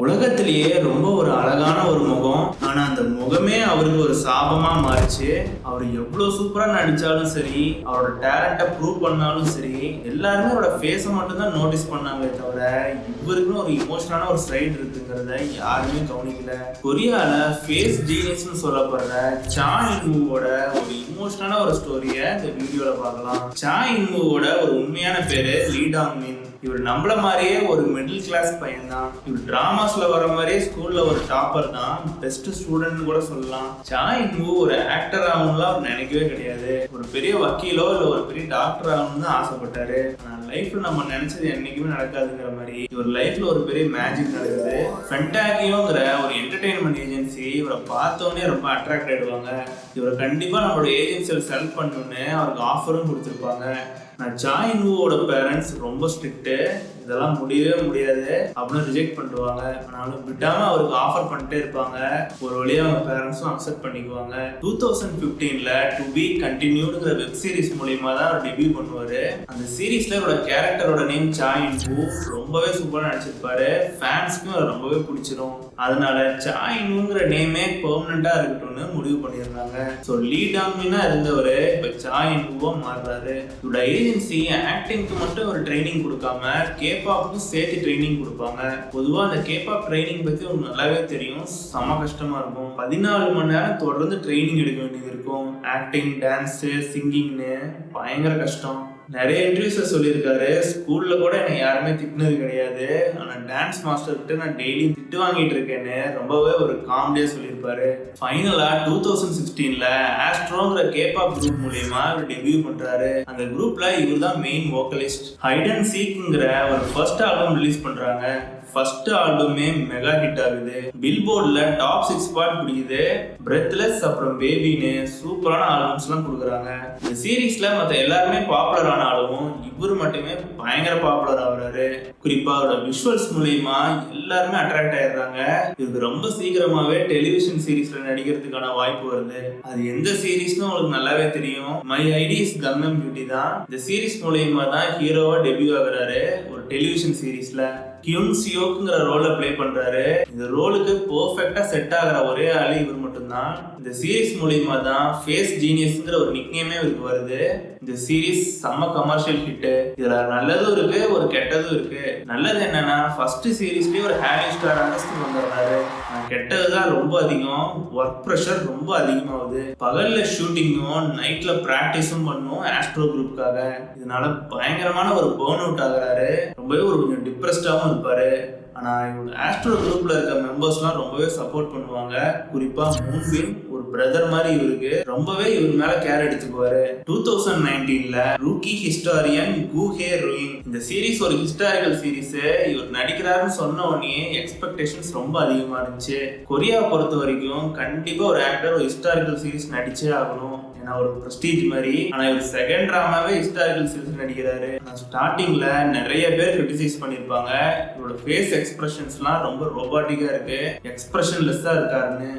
உலகத்திலேயே ரொம்ப ஒரு அழகான ஒரு முகம். ஆனா அந்த முகமே அவருக்கு ஒரு சாபமா மாறிச்சு. அவர் எவ்வளவு சூப்பரா நடிச்சாலும் சரி, அவரோட டேலண்ட்டை ப்ரூவ் பண்ணாலும் சரி, எல்லாருமே அவரோட ஃபேஸை மட்டும்தான் நோட்டீஸ் பண்ணாங்களே தவிர இவருக்குன்னு ஒரு இமோஷனான ஒரு சைடு இருக்குங்கிறத யாருமே கவனிக்கல. கொரியால ஃபேஸ் ஜீனியஸ்னு சொல்லப்படுற சா இன்வூவோட ஒரு இமோஷனான ஒரு ஸ்டோரியை இந்த வீடியோல பார்க்கலாம். சா இன்வூவோட ஒரு உண்மையான பேரு லீ டாங் மின். இவர் நம்மள மாதிரியே ஒரு மிடில் கிளாஸ் பையன் தான். இவர் டிராமாஸ்ல வர மாதிரியே ஸ்கூல்ல ஒரு டாப்பர் தான், பெஸ்ட் ஸ்டூடெண்ட் கூட சொல்லலாம். சா இன்வூ ஒரு ஆக்டர் ஆகணும்லாம் அவர் நினைக்கவே கிடையாது. ஒரு பெரிய வக்கீலோ இல்ல ஒரு பெரிய டாக்டர் ஆகணும்னு தான் ஆசைப்பட்டாரு. ஆனா லைஃப்ல நம்ம நினைச்சது என்னைக்குமே நடக்காதுங்கிற மாதிரி இவர் லைஃப்ல ஒரு பெரிய மேஜிக் நடக்குது. ஃபென்டாகியோங்கிற ஒரு என்டர்டைன்மெண்ட் ஏஜென்சி இவரை பார்த்தோன்னே ரொம்ப அட்ராக்ட் ஆயிடுவாங்க. இவரை கண்டிப்பா நம்மளோட ஏஜென்சியில் செலக்ட் பண்ணணும்னு அவருக்கு ஆஃபரும் கொடுத்துருப்பாங்க. நான் சா இன்வூவோட பேரண்ட்ஸ் ரொம்ப ஸ்ட்ரிக்ட்டு, இதெல்லாம் முடியவே முடியாது அப்படின்னு ரிஜெக்ட் பண்ணிடுவாங்க. ஆனாலும் விடாம அவருக்கு ஆஃபர் பண்ணிட்டே இருப்பாங்க. ஒரு வழியாக அவங்க பேரண்ட்ஸும் அக்செப்ட் பண்ணிக்குவாங்க. 2015ல டு பி கண்டினியூடுங்கிற வெப் சீரிஸ் மூலியமா தான் அவர் டெபியூ பண்ணுவாரு. அந்த சீரீஸ்ல இவரோட கேரக்டரோட நேம் சா இன்வூ. ரொம்பவே சூப்பரா நடிச்சிருப்பாரு. ஃபேன்ஸ்க்கும் அவர் ரொம்பவே பிடிச்சிரும். அதனால சா இன்வூங்கிற நேமே பெர்மனண்டா இருக்கட்டும்னு முடிவு பண்ணியிருந்தாங்க. ஸோ லீ டாங் மின்னா இருந்தவர் இப்போ சா இன்வூவா மாறுறாரு. இவரோட ஏஜென்சி ஆக்டிங்க்கு மட்டும் ஒரு ட்ரைனிங் கொடுக்காம கேபாப்புக்கும் சேர்த்து ட்ரைனிங் கொடுப்பாங்க. பொதுவாக அந்த கேபாப் ட்ரைனிங் பற்றி உங்களுக்கு நல்லாவே தெரியும். செம கஷ்டமா இருக்கும். 14 மணி நேரம் தொடர்ந்து ட்ரைனிங் எடுக்க வேண்டியது இருக்கும். ஆக்டிங், டான்ஸு, சிங்கிங்னு பயங்கர கஷ்டம். நிறைய இன்டர்வியூஸை சொல்லியிருக்காரு. ஸ்கூல்ல கூட என்னை யாருமே திட்டினது கிடையாது, ஆனால் டான்ஸ் மாஸ்டர்கிட்ட நான் டெய்லி திட்டு வாங்கிட்டு இருக்கேன்னு ரொம்பவே ஒரு காமெடியாக சொல்லியிருப்பாரு. ஃபைனலாக 2016ல ஆஸ்ட்ரோங்கிற கேபாப் குரூப் மூலியமா இவர் டெபியூ பண்றாரு. அந்த குரூப்ல இவர் தான் மெயின் வோக்கலிஸ்ட். ஹைட் அண்ட் சீக்ங்கிற ஒரு ஃபர்ஸ்ட் ஆல்பம் ரிலீஸ் பண்றாங்க. ஃபர்ஸ்ட் ஆல்பமே மெகா ஹிட் ஆகுது. பில்போர்ட்ல டாப் 6 ஸ்பாட் பிடிக்குது. பிரெத்லெஸ் அப்புறம் பேபின்னு சூப்பரான ஆல்பம்ஸ் எல்லாம் கொடுக்குறாங்க. இந்த சீரீஸ்ல மற்ற எல்லாருமே பாப்புலர் ஆனாலும் இவர் மட்டுமே பயங்கர பாப்புலர் ஆகுறாரு. குறிப்பா அவரோட விஷுவல்ஸ் மூலியமா எல்லாருமே அட்ராக்ட் ஆயிடுறாங்க. இதுக்கு ரொம்ப சீக்கிரமாவே டெலிவிஷன் சீரீஸ்ல நடிக்கிறதுக்கான வாய்ப்பு வருது. அது எந்த சீரீஸ்னு உங்களுக்கு நல்லாவே தெரியும். மை ஐடி இஸ் கங்கம் பியூட்டி தான். இந்த சீரீஸ் மூலியமா தான் ஹீரோவா டெபியூ ஆகுறாரு ஒரு டெலிவிஷன் சீரீஸ்ல. கியூன் சியோக்குங்கிற ரோலை பிளே பண்றாரு. இந்த ரோலுக்கு பெர்ஃபெக்ட்டா செட் ஆகிற ஒரே ஆளு இவர் மட்டும்தான். இந்த சீரீஸ் மூலியமா தான் ஃபேஸ் ஜீனியஸ்ங்கிற ஒரு நிக்நேமே இவருக்கு வருது. இந்த சீரீஸ் செம்ம கமர்ஷியல் ஹிட். இதுல நல்லதும் இருக்கு, ஒரு கெட்டதும் இருக்கு. நல்லது என்னன்னா ஃபர்ஸ்ட் சீரீஸ்லயே ஒரு ஹேரி ஸ்டார் அந்தஸ்து வந்துடுறாரு. கெட்டதுதான் ரொம்ப அதிகம். ஒர்க் ப்ரெஷர் ரொம்ப அதிகமாகுது. பகல்ல ஷூட்டிங்கும் நைட்ல பிராக்டிஸும் பண்ணும் ஆஸ்ட்ரோ குரூப்காக. இதனால பயங்கரமான ஒரு பர்ன் அவுட் ஆகுறாரு. ரொம்பவே ஒரு கொஞ்சம் டிப்ரெஸ்டாகவும் இருப்பாரு. ஆனால் இவங்க ஆஸ்ட்ரோ குரூப்ல இருக்க மெம்பர்ஸ்லாம் ரொம்பவே சப்போர்ட் பண்ணுவாங்க. குறிப்பா மூன்பின் ஒரு பிரதர் மாதிரி இவருக்கு ரொம்பவே இவர் மேல கேர் எடுத்துக்குவாரு. 2019ல ரூக்கி ஹிஸ்டாரியன் கு ஹே ருயிங் இந்த சீரீஸ் ஒரு ஹிஸ்டாரிக்கல் சீரீஸ். இவர் நடிக்கிறாருன்னு சொன்ன உடனே எக்ஸ்பெக்டேஷன்ஸ் ரொம்ப அதிகமா இருந்துச்சு. கொரியா பொறுத்த வரைக்கும் கண்டிப்பா ஒரு ஆக்டர் ஒரு ஹிஸ்டாரிக்கல் சீரீஸ் நடிச்சே ஆகணும், ஏன்னா ஒரு பிரஸ்டீஜ் மாதிரி. ஆனா இவர் செகண்ட் டிராமாவே ஹிஸ்டாரிக்கல் சீரீஸ் நடிக்கிறாரு. ஸ்டார்டிங்ல நிறைய பேர் கிரிட்டிசைஸ் பண்ணிருப்பாங்க இவரோட ஃபேஸ் எக்ஸ்பிரஷன்ஸ்லாம் ரொம்ப ரோபாட்டிக்கா இருக்கு, எக்ஸ்பிரஷன்லெஸ்ஸா இருக்காருன்னு.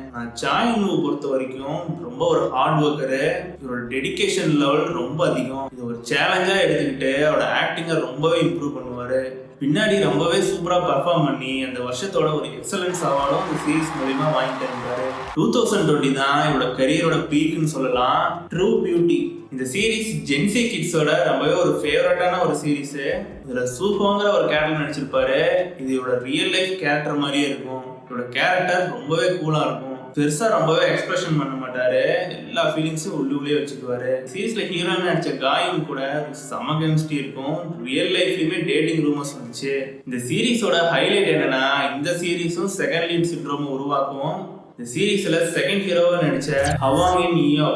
சா இன்வூ பொறுத்த வரைக்கும் ரொம்ப ஒரு ஹார்ட் ஒர்க்கரு. இவரோட டெடிகேஷன் லெவல் ரொம்ப அதிகம். இது ஒரு சேலஞ்சா எடுத்துக்கிட்டு அவரோட ஆக்டிங்கை ரொம்பவே இம்ப்ரூவ் பண்ணுவாரு. பின்னாடி ரொம்பவே சூப்பரா பர்ஃபார்ம் பண்ணி அந்த வருஷத்தோட ஒரு எக்ஸலன்ஸ் அவார்டும் இந்த சீரீஸ் மூலியமா வாங்கிட்டு இருந்தாரு. 2020 தான் இவரோட கரியரோட பீக்னு சொல்லலாம். ட்ரூ பியூட்டி இந்த சீரீஸ் ஜென்சி கிட்ஸோட ரொம்பவே ஒரு ஃபேவரட்டான ஒரு சீரீஸ். இதுல சூப்போங்கிற ஒரு கேரக்டர் நடிச்சிருப்பாரு. இது இவரோட ரியல் லைஃப் கேரக்டர் மாதிரியே இருக்கும். இவரோட கேரக்டர் ரொம்பவே கூலா இருக்கும். பெருசா ரொம்பவே எக்ஸ்பிரஷன் பண்ண மாட்டாரு. எல்லா ஃபீலிங்ஸும் உள்ளே வச்சுக்குவாரு. சீரீஸ்ல ஹீரோயின் நடிச்ச காயும் கூட செம கெமிஸ்ட்ரி இருக்கும். ரியல் லைஃப்லயுமே டேட்டிங் ரூமர்ஸ் வந்துச்சு. இந்த சீரீஸோட ஹைலைட் என்னன்னா இந்த சீரீஸும் செகண்ட் லீட் சிண்ட்ரோம் உருவாக்கும். இந்த சீரீஸ்ல செகண்ட் ஹீரோவா நடிச்ச ஹவாங் இன் ஈயோ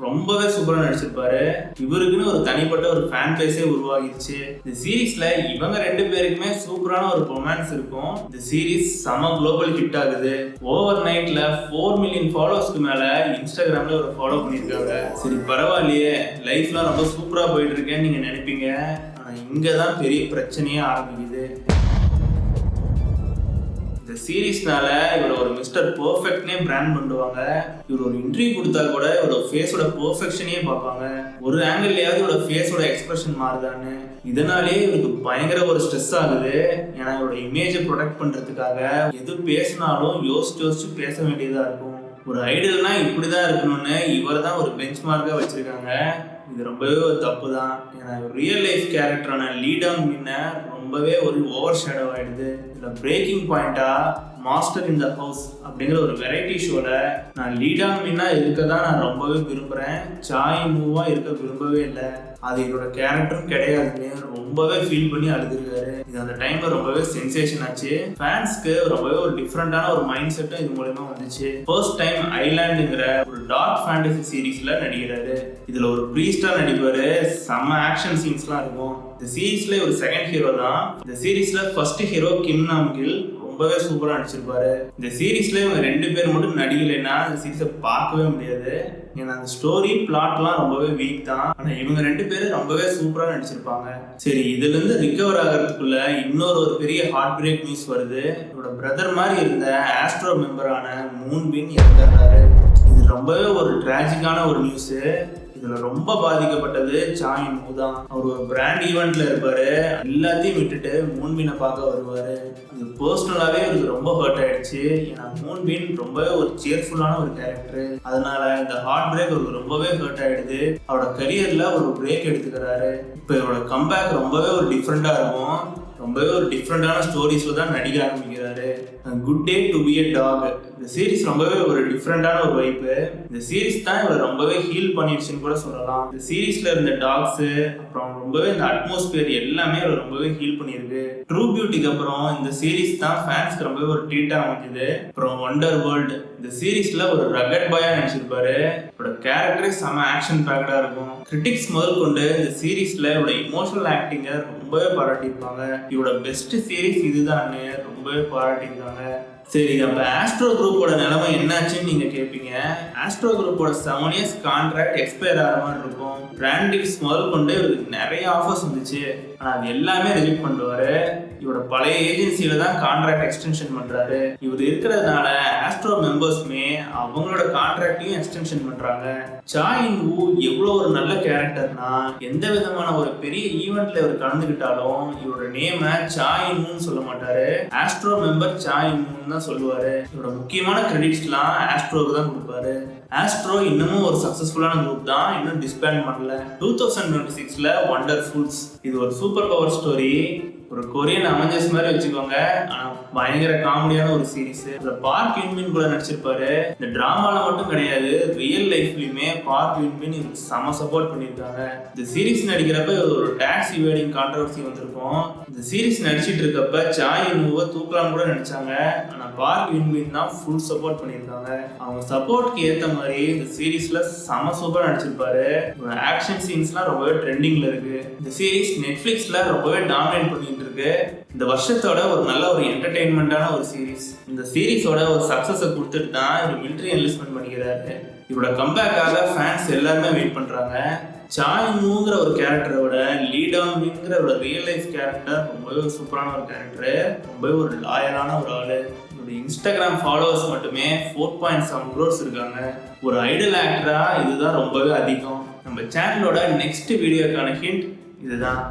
ரொம்பவே சூப்பரா நடிச்சிருப்பாரு. இவருக்குன்னு ஒரு தனிப்பட்ட ஒரு ஃபேன் பேஸே உருவாகிடுச்சு. இந்த சீரீஸ்ல இவங்க ரெண்டு பேருக்குமே சூப்பரான ஒரு ரொமான்ஸ் இருக்கும். இந்த சீரீஸ் செம குளோபல் ஹிட் ஆகுது. ஓவர் நைட்ல 4 மில்லியன் ஃபாலோவர்ஸ்க்கு மேல இன்ஸ்டாகிராம்ல ஒரு ஃபாலோ பண்ணியிருக்காங்க. சரி பரவாயில்லையே, லைஃப்லாம் ரொம்ப சூப்பரா போயிட்டு இருக்கேன்னு நீங்க நினைப்பீங்க. ஆனா இங்கதான் பெரிய பிரச்சனையே ஆரம்பிக்குது. இந்த சீரீஸ்னால இவர் ஒரு மிஸ்டர் பெர்ஃபெக்ட்னே பிராண்ட் பண்ணுவாங்க. இவர் ஒரு இன்டர்வியூ கொடுத்தா கூட இவரோட ஃபேஸோட பெர்ஃபெக்ஷனே பார்ப்பாங்க. ஒரு ஆங்கிள்லயாவது இவரோட ஃபேஸோட எக்ஸ்பிரஷன் மாறுதான்னு. இதனாலேயே இவருக்கு பயங்கர ஒரு ஸ்ட்ரெஸ் ஆகுது. ஏன்னா இவரோட இமேஜை ப்ரொடெக்ட் பண்றதுக்காக எது பேசினாலும் யோசிச்சு பேச வேண்டியதா இருக்கும். ஒரு ஐடல்னா இப்படிதான் இருக்கணும்னு இவர் தான் ஒரு பெஞ்ச் மார்க்கா வச்சிருக்காங்க. இது ரொம்பவே ஒரு தப்பு தான். ஏன்னா ரியல் லைஃப் கேரக்டரான லீட் ஆன் மின்ன ரொம்பவே ஒரு ஓவர் ஷேடோ ஆயிடுது. இதில் பிரேக்கிங் பாயிண்டா மாஸ்டர் இன் த ஹவுஸ் அப்படிங்கிற ஒரு வெரைட்டி ஷோல நான் லீட் ஆன் மின்னா இருக்க தான் நான் ரொம்பவே விரும்புகிறேன். சாய் மூவா இருக்க விரும்பவே இல்லை. அது என்னோட கேரக்டரும் கிடையாதுன்னு ரொம்பவே ஃபீல் பண்ணி அழுதுருக்காரு. இது அந்த டைம்ல ரொம்பவே சென்சேஷன் ஆச்சு. ஃபேன்ஸ்க்கு ரொம்பவே ஒரு டிஃப்ரெண்டான ஒரு மைண்ட் செட்டும் இது மூலமா வந்துச்சு. ஃபர்ஸ்ட் டைம் ஐலாண்டுங்கிற ஒரு டார்க் ஃபேண்டசி சீரீஸ்ல நடிக்கிறாரு. இதுல ஒரு ப்ரீஸ்டா நடிப்பாரு. செம்ம ஆக்ஷன் சீன்ஸ்லாம் இருக்கும். இந்த சீரீஸ்ல ஒரு செகண்ட் ஹீரோ தான். இந்த சீரீஸ்ல ஃபர்ஸ்ட் ஹீரோ கிம் நாம் கில் ரொம்பவே சூப்பரா நடிச்சிருப்பாரு. இந்த சீரீஸ்ல இவங்க 2 பேர் மட்டும் நடிக்கலைன்னா இந்த சீரீஸை பார்க்கவே முடியாது. ஏன்னா அந்த ஸ்டோரி பிளாட்லாம் ரொம்பவே வீக் தான். ஆனா இவங்க 2 பேரும் ரொம்பவே சூப்பரா நடிச்சிருப்பாங்க. சரி, இதுல இருந்து ரிகவர் ஆகிறதுக்குள்ள இன்னொரு பெரிய ஹார்ட் பிரேக் நியூஸ் வருது. இவரோட பிரதர் மாதிரி இருந்த ஆஸ்ட்ரோ மெம்பரான மூன்பின் இறந்துறாரு. இது ரொம்பவே ஒரு டிராஜிக்கான ஒரு நியூஸ். இதுல ரொம்ப பாதிக்கப்பட்டது சாய் மூ தான். அவர் ஒரு பிராண்ட் ஈவெண்ட்ல இருப்பாரு. எல்லாத்தையும் விட்டுட்டு மூன்பினை பார்க்க வருவாரு. இது பர்சனலாவே அவருக்கு ரொம்ப ஹர்ட் ஆயிடுச்சு. ஏன்னா மூன்பின் ரொம்பவே ஒரு சேர்ஃபுல்லான ஒரு கேரக்டர். அதனால இந்த ஹார்ட் பிரேக் அவருக்கு ரொம்பவே ஹர்ட் ஆயிடுது. அவரோட கரியர்ல ஒரு பிரேக் எடுத்துக்கிறாரு. இப்போ இவரோட கம்பேக் ரொம்பவே ஒரு டிஃப்ரெண்டா இருக்கும். ரொம்பவே ஒரு டிஃப்ரெண்டான ஸ்டோரிஸ்ல தான் நடிக்க ஆரம்பிக்கிறாரு. Good day to be a talk இந்த சீரீஸ் ரொம்பவே ஒரு டிஃப்ரெண்டான ஒரு வைப்பு. இந்த சீரீஸ் தான் இவரை ரொம்பவே ஹீல் பண்ணிடுச்சுன்னு கூட சொல்லலாம். இந்த சீரீஸ்ல இருந்த டாக்ஸ் அப்புறம் ரொம்பவே இந்த அட்மாஸ்பியர் எல்லாமே இவரை ரொம்பவே ஹீல் பண்ணியிருக்கு. ட்ரூ பியூட்டிக்கு அப்புறம் இந்த சீரீஸ் தான் ஃபேன்ஸ்க்கு ரொம்பவே ஒரு ட்ரீட்டா அமைக்குது. அப்புறம் ஒண்டர் வேர்ல்டு இந்த சீரீஸ்ல ஒரு ரகட் பாயா நடிச்சிருப்பாரு. இவரோட கேரக்டரே செம ஆக்ஷன் பேக்டா இருக்கும். கிரிட்டிக்ஸ் முதல் கொண்டு இந்த சீரீஸ்ல இவரோட இமோஷனல் ஆக்டிங்கை ரொம்பவே பாராட்டியிருப்பாங்க. இவரோட பெஸ்ட் சீரீஸ் இதுதான்னு ரொம்பவே பாராட்டியிருக்காங்க. சரி, அப்ப ஆஸ்ட்ரோ குரூப்போட நிலைமை என்னாச்சுன்னு நீங்க கேட்பீங்க. ஆஸ்ட்ரோ குரூப்போட 7 years கான்ட்ராக்ட் எக்ஸ்பயர் ஆகிற மாதிரி இருக்கும். பிராண்ட் டீல்ஸ் முதல் கொண்டு இவருக்கு நிறைய ஆஃபர்ஸ் வந்துச்சு. ஆனா அது எல்லாமே ரிஜெக்ட் பண்ணுவாரு. இவரோட பழைய ஏஜென்சியில தான் கான்ட்ராக்ட் எக்ஸ்டென்ஷன் பண்றாரு. இவர் இருக்கிறதுனால ஆஸ்ட்ரோ மெம்பர்ஸ்மே அவங்களோட கான்ட்ராக்டையும் எக்ஸ்டென்ஷன் பண்றாங்க. சாய் இன்-வூ எவ்வளோ ஒரு நல்ல கேரக்டர்னா எந்த விதமான ஒரு பெரிய ஈவெண்ட்ல இவர் கலந்துக்கிட்டாலும் இவரோட நேமை சாய் இன்-வூன்னு சொல்ல மாட்டாரு. ஆஸ்ட்ரோ மெம்பர் சாய் இன்-வூன்னு தான் சொல்லுவாரு. இவரோட முக்கியமான கிரெடிட்ஸ்லாம் ஆஸ்ட்ரோவுக்கு தான் கொடுப்பாரு. ஆஸ்ட்ரோ இன்னமும் ஒரு சக்சஸ்ஃபுல்லான குரூப் தான். இன்னும் டிஸ்பேண்ட் பண்ணல. 2026ல வண்டர்ஃபுல்ஸ் இது ஒரு சூப்பர் பவர் ஸ்டோரி. ஒரு கொரியன் அவெஞ்சர்ஸ் மாதிரி வச்சுக்கோங்க. ஆனா பயங்கர காமெடியான ஒரு சீரீஸ். பார்க் யூன்பின் கூட நடிச்சிருப்பாரு. இந்த டிராமால மட்டும் கிடையாது, ரியல் லைஃப்லயுமே பார்க் யூன்பின் செம சப்போர்ட் பண்ணியிருக்காங்க. இந்த சீரீஸ் நடிக்கிறப்ப ஒரு டாக்ஸ் இவேடிங் கான்ட்ரோவர்சி வந்திருக்கும். இந்த சீரீஸ் நடிச்சிட்டு இருக்கப்ப சாய் இன்-வூவை தூக்கலாம் கூட நடிச்சாங்க. ஆனா பார்க் யூன்பின் தான் ஃபுல் சப்போர்ட் பண்ணியிருக்காங்க. அவங்க சப்போர்ட்க்கு ஏற்ற மாதிரி இந்த சீரீஸ்ல செம சூப்பரா நடிச்சிருப்பாரு. ஆக்ஷன் சீன்ஸ்லாம் ரொம்பவே ட்ரெண்டிங்ல இருக்கு. இந்த சீரீஸ் நெட்ஃபிளிக்ஸ்ல ரொம்பவே டாமினேட் பண்ணிட்டு இருக்கு. இந்த வருஷத்தோட ஒரு நல்ல ஒரு என்டர்டெயின்மெண்டான ஒரு சீரீஸ். இந்த சீரீஸோட ஒரு சக்சஸை கொடுத்துட்டு தான் இவர் மிலிட்டரி என்லிஸ்ட்மெண்ட் பண்ணிக்கிறாரு. இவரோட கம்பேக்காக ஃபேன்ஸ் எல்லாருமே வெயிட் பண்றாங்க. சாய் மூங்கிற ஒரு கேரக்டரை விட லீட் ஆன் மின்ங்கிற ஒரு ரியல் லைஃப் கேரக்டர் ரொம்பவே சூப்பரான ஒரு கேரக்டர். ரொம்பவே ஒரு லாயலான ஒரு ஆளு. இன்ஸ்டாகிராம் ஃபாலோவர்ஸ் மட்டுமே 4.7 crores இருக்காங்க. ஒரு ஐடல் ஆக்டரா இதுதான் ரொம்பவே அதிகம். நம்ம சேனலோட நெக்ஸ்ட் வீடியோக்கான ஹிண்ட் இதுதான்.